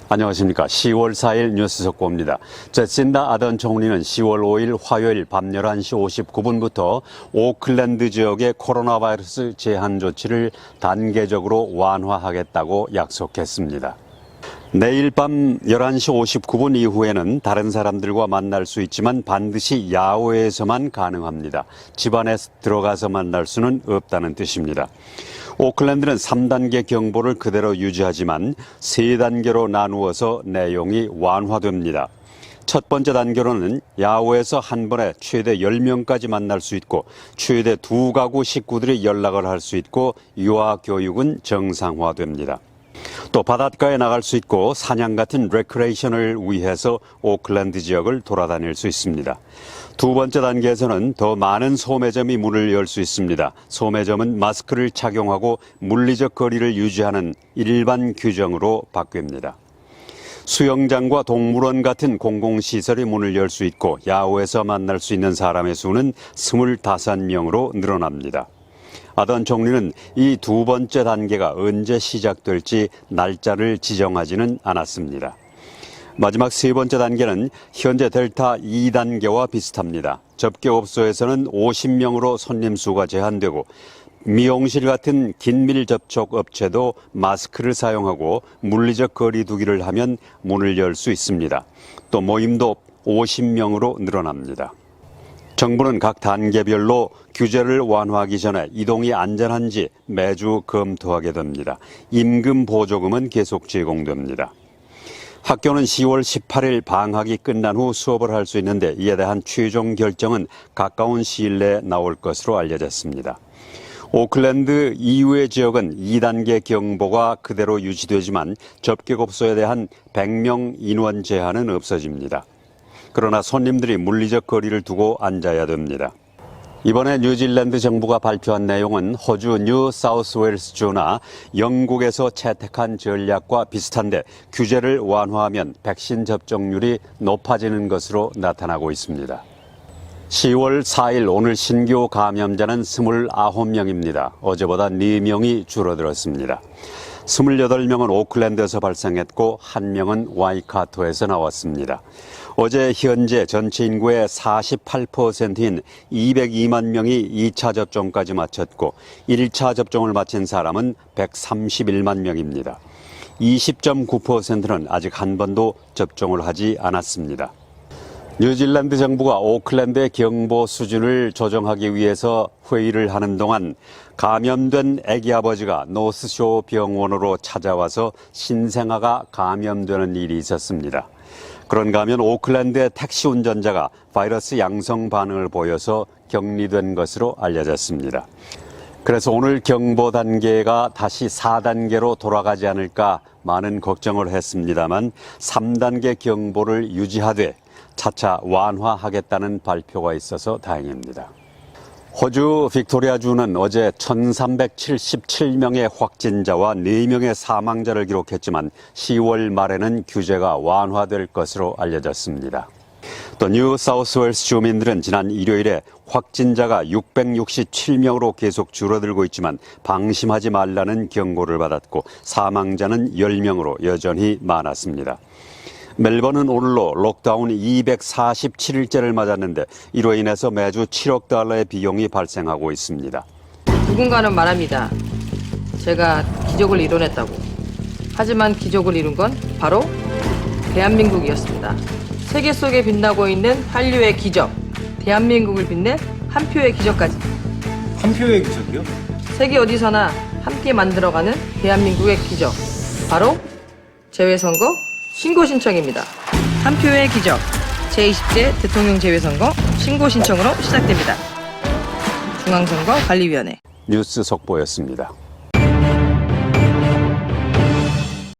안녕하십니까. 10월 4일 뉴스 속보입니다. 제신다 아던 총리는 10월 5일 화요일 밤 11시 59분부터 오클랜드 지역의 코로나 바이러스 제한 조치를 단계적으로 완화하겠다고 약속했습니다. 내일 밤 11시 59분 이후에는 다른 사람들과 만날 수 있지만 반드시 야외에서만 가능합니다. 집 안에 들어가서 만날 수는 없다는 뜻입니다. 오클랜드는 3단계 경보를 그대로 유지하지만 3단계로 나누어서 내용이 완화됩니다. 첫 번째 단계로는 야외에서 한 번에 최대 10명까지 만날 수 있고 최대 2가구 식구들이 연락을 할 수 있고 유아 교육은 정상화됩니다. 또 바닷가에 나갈 수 있고 사냥 같은 레크레이션을 위해서 오클랜드 지역을 돌아다닐 수 있습니다. 두 번째 단계에서는 더 많은 소매점이 문을 열 수 있습니다. 소매점은 마스크를 착용하고 물리적 거리를 유지하는 일반 규정으로 바뀝니다. 수영장과 동물원 같은 공공시설이 문을 열 수 있고 야외에서 만날 수 있는 사람의 수는 25명으로 늘어납니다. 아던 총리는 이 두 번째 단계가 언제 시작될지 날짜를 지정하지는 않았습니다. 마지막 세 번째 단계는 현재 델타 2단계와 비슷합니다. 접객업소에서는 50명으로 손님 수가 제한되고 미용실 같은 긴밀 접촉 업체도 마스크를 사용하고 물리적 거리 두기를 하면 문을 열 수 있습니다. 또 모임도 50명으로 늘어납니다. 정부는 각 단계별로 규제를 완화하기 전에 이동이 안전한지 매주 검토하게 됩니다. 임금 보조금은 계속 제공됩니다. 학교는 10월 18일 방학이 끝난 후 수업을 할 수 있는데 이에 대한 최종 결정은 가까운 시일 내에 나올 것으로 알려졌습니다. 오클랜드 이외의 지역은 2단계 경보가 그대로 유지되지만 접객업소에 대한 100명 인원 제한은 없어집니다. 그러나 손님들이 물리적 거리를 두고 앉아야 됩니다. 이번에 뉴질랜드 정부가 발표한 내용은 호주 뉴 사우스웨일스주나 영국에서 채택한 전략과 비슷한데 규제를 완화하면 백신 접종률이 높아지는 것으로 나타나고 있습니다. 10월 4일 오늘 신규 감염자는 29명입니다. 어제보다 4명이 줄어들었습니다. 28명은 오클랜드에서 발생했고 1명은 와이카토에서 나왔습니다. 어제 현재 전체 인구의 48%인 202만 명이 2차 접종까지 마쳤고 1차 접종을 마친 사람은 131만 명입니다. 20.9%는 아직 한 번도 접종을 하지 않았습니다. 뉴질랜드 정부가 오클랜드의 경보 수준을 조정하기 위해서 회의를 하는 동안 감염된 아기 아버지가 노스쇼 병원으로 찾아와서 신생아가 감염되는 일이 있었습니다. 그런가 하면 오클랜드의 택시 운전자가 바이러스 양성 반응을 보여서 격리된 것으로 알려졌습니다. 그래서 오늘 경보 단계가 다시 4단계로 돌아가지 않을까 많은 걱정을 했습니다만 3단계 경보를 유지하되 차차 완화하겠다는 발표가 있어서 다행입니다. 호주 빅토리아주는 어제 1377명의 확진자와 4명의 사망자를 기록했지만 10월 말에는 규제가 완화될 것으로 알려졌습니다. 또 뉴 사우스웨일스 주민들은 지난 일요일에 확진자가 667명으로 계속 줄어들고 있지만 방심하지 말라는 경고를 받았고 사망자는 10명으로 여전히 많았습니다. 멜번은 오늘로 록다운 247일째를 맞았는데 이로 인해서 매주 7억 달러의 비용이 발생하고 있습니다. 누군가는 말합니다. 제가 기적을 이뤄냈다고. 하지만 기적을 이룬 건 바로 대한민국이었습니다. 세계 속에 빛나고 있는 한류의 기적, 대한민국을 빛낸 한 표의 기적까지. 한 표의 기적이요? 세계 어디서나 함께 만들어가는 대한민국의 기적. 바로 재외선거 신고 신청입니다. 한 표의 기적, 제20대 대통령 재외선거 신고 신청으로 시작됩니다. 중앙선거관리위원회 뉴스 속보였습니다.